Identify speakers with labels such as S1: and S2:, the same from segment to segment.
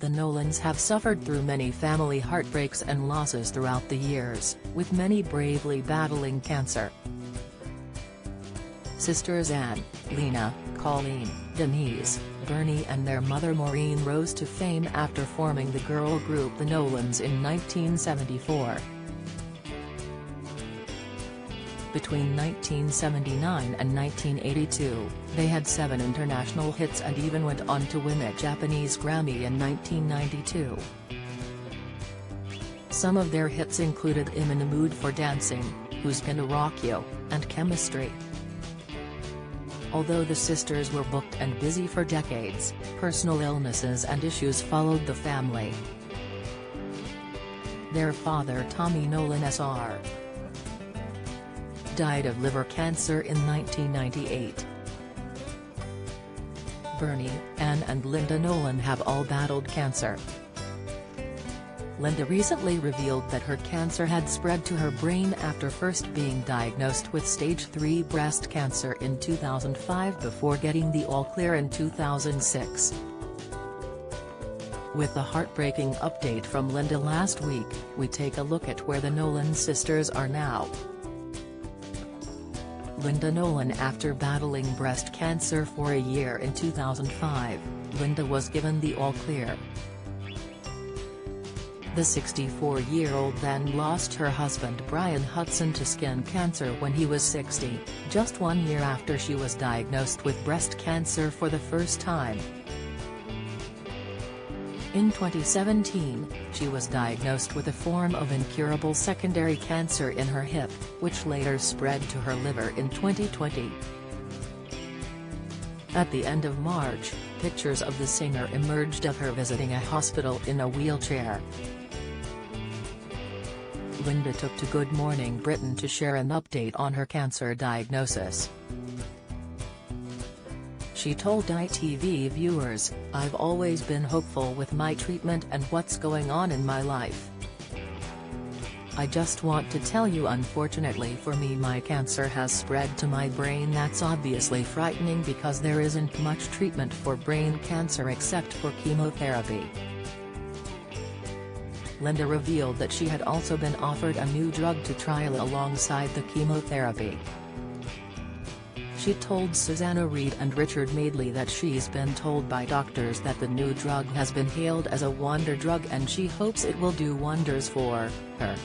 S1: The Nolans have suffered through many family heartbreaks and losses throughout the years, with many bravely battling cancer. Sisters Anne, Lena, Colleen, Denise, Bernie and their mother Maureen rose to fame after forming the girl group The Nolans in 1974. Between 1979 and 1982, they had 7 international hits and even went on to win a Japanese Grammy in 1992. Some of their hits included I'm in the Mood for Dancing, Who's Gonna Rock You, and Chemistry. Although the sisters were booked and busy for decades, personal illnesses and issues followed the family. Their father Tommy Nolan Sr. died of liver cancer in 1998. Bernie, Anne and Linda Nolan have all battled cancer. Linda recently revealed that her cancer had spread to her brain after first being diagnosed with stage 3 breast cancer in 2005 before getting the all-clear in 2006. With the heartbreaking update from Linda last week, we take a look at where the Nolan sisters are now. Linda Nolan. After battling breast cancer for a year in 2005, Linda was given the all-clear. The 64-year-old then lost her husband Brian Hudson to skin cancer when he was 60, just 1 year after she was diagnosed with breast cancer for the first time. In 2017, she was diagnosed with a form of incurable secondary cancer in her hip, which later spread to her liver in 2020. At the end of March, pictures of the singer emerged of her visiting a hospital in a wheelchair. Linda took to Good Morning Britain to share an update on her cancer diagnosis. She told ITV viewers, "I've always been hopeful with my treatment and what's going on in my life. I just want to tell you, unfortunately for me, my cancer has spread to my brain. That's obviously frightening because there isn't much treatment for brain cancer except for chemotherapy." Linda revealed that she had also been offered a new drug to trial alongside the chemotherapy. She told Susanna Reid and Richard Madeley that she's been told by doctors that the new drug has been hailed as a wonder drug and she hopes it will do wonders for her.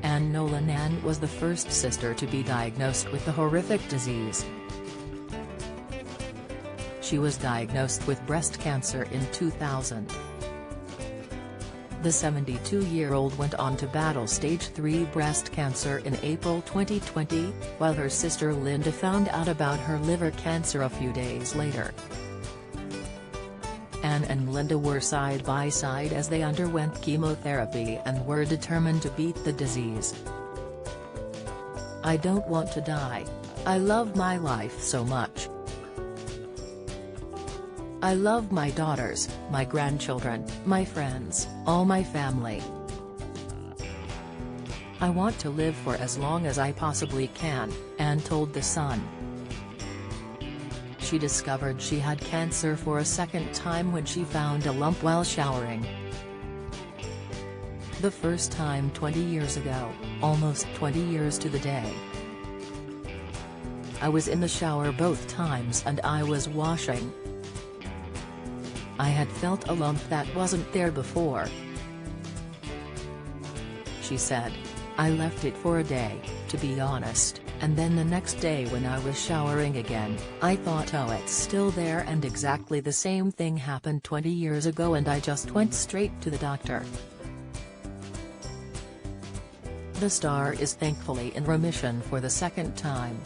S1: Anne Nolan. Anne was the first sister to be diagnosed with the horrific disease. She was diagnosed with breast cancer in 2000. The 72-year-old went on to battle stage 3 breast cancer in April 2020, while her sister Linda found out about her liver cancer a few days later. Anne and Linda were side by side as they underwent chemotherapy and were determined to beat the disease. "I don't want to die. I love my life so much. I love my daughters, my grandchildren, my friends, all my family. I want to live for as long as I possibly can," Anne told The Sun. She discovered she had cancer for a second time when she found a lump while showering. The first time 20 years ago, almost 20 years to the day. "I was in the shower both times and I was washing. I had felt a lump that wasn't there before," she said. "I left it for a day, to be honest, and then the next day when I was showering again, I thought, oh, it's still there, and exactly the same thing happened 20 years ago and I just went straight to the doctor." The star is thankfully in remission for the second time.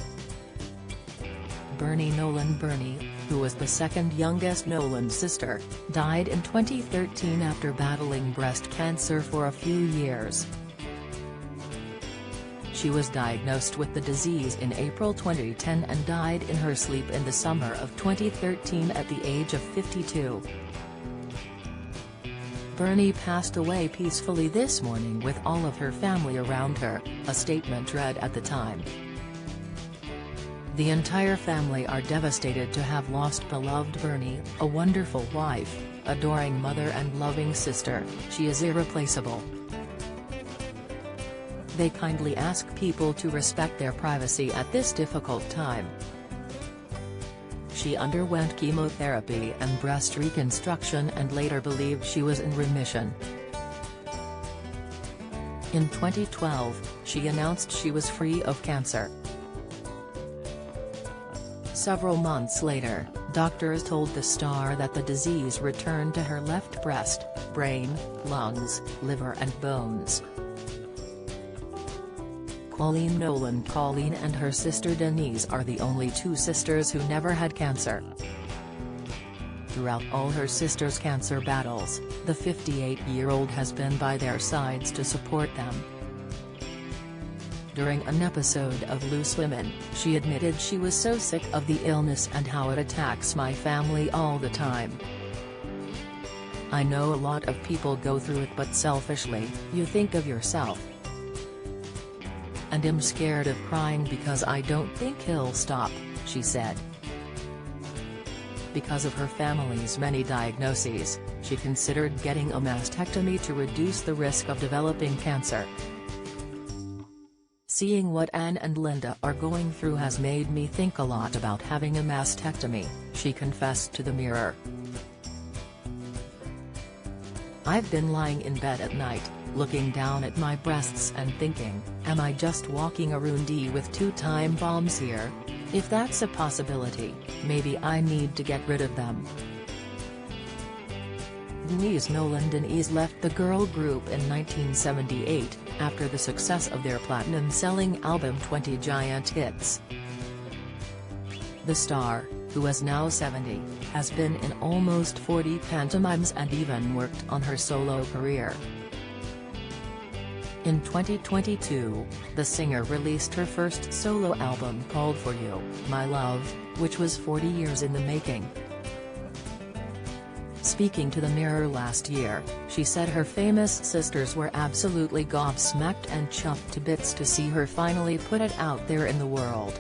S1: Bernie Nolan. Bernie, who was the second youngest Nolan sister, died in 2013 after battling breast cancer for a few years. She was diagnosed with the disease in April 2010 and died in her sleep in the summer of 2013 at the age of 52. Bernie passed away peacefully this morning with all of her family around her, a statement read at the time. The entire family are devastated to have lost beloved Bernie, a wonderful wife, adoring mother and loving sister. She is irreplaceable. They kindly ask people to respect their privacy at this difficult time. She underwent chemotherapy and breast reconstruction and later believed she was in remission. In 2012, she announced she was free of cancer. Several months later, doctors told the star that the disease returned to her left breast, brain, lungs, liver and bones. Nolan and her sister Denise are the only two sisters who never had cancer. Throughout all her sister's cancer battles, the 58-year-old has been by their sides to support them. During an episode of Loose Women, she admitted she was so sick of the illness and how it attacks my family all the time. I know a lot of people go through it, but selfishly, you think of yourself. And I'm scared of crying because I don't think he'll stop, she said. Because of her family's many diagnoses, she considered getting a mastectomy to reduce the risk of developing cancer. Seeing what Anne and Linda are going through has made me think a lot about having a mastectomy, she confessed to the Mirror. I've been lying in bed at night, looking down at my breasts and thinking, am I just walking around with 2 time bombs here? If that's a possibility, maybe I need to get rid of them. Denise left the girl group in 1978, after the success of their platinum-selling album 20 Giant Hits. The star, who is now 70, has been in almost 40 pantomimes and even worked on her solo career. In 2022, the singer released her first solo album called For You, My Love, which was 40 years in the making. Speaking to the Mirror last year, she said her famous sisters were absolutely gobsmacked and chuffed to bits to see her finally put it out there in the world.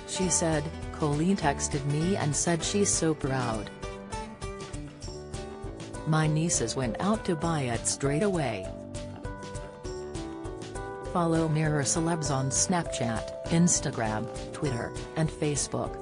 S1: She said, "Colleen texted me and said she's so proud. My nieces went out to buy it straight away." Follow Mirror Celebs on Snapchat, Instagram, Twitter, and Facebook.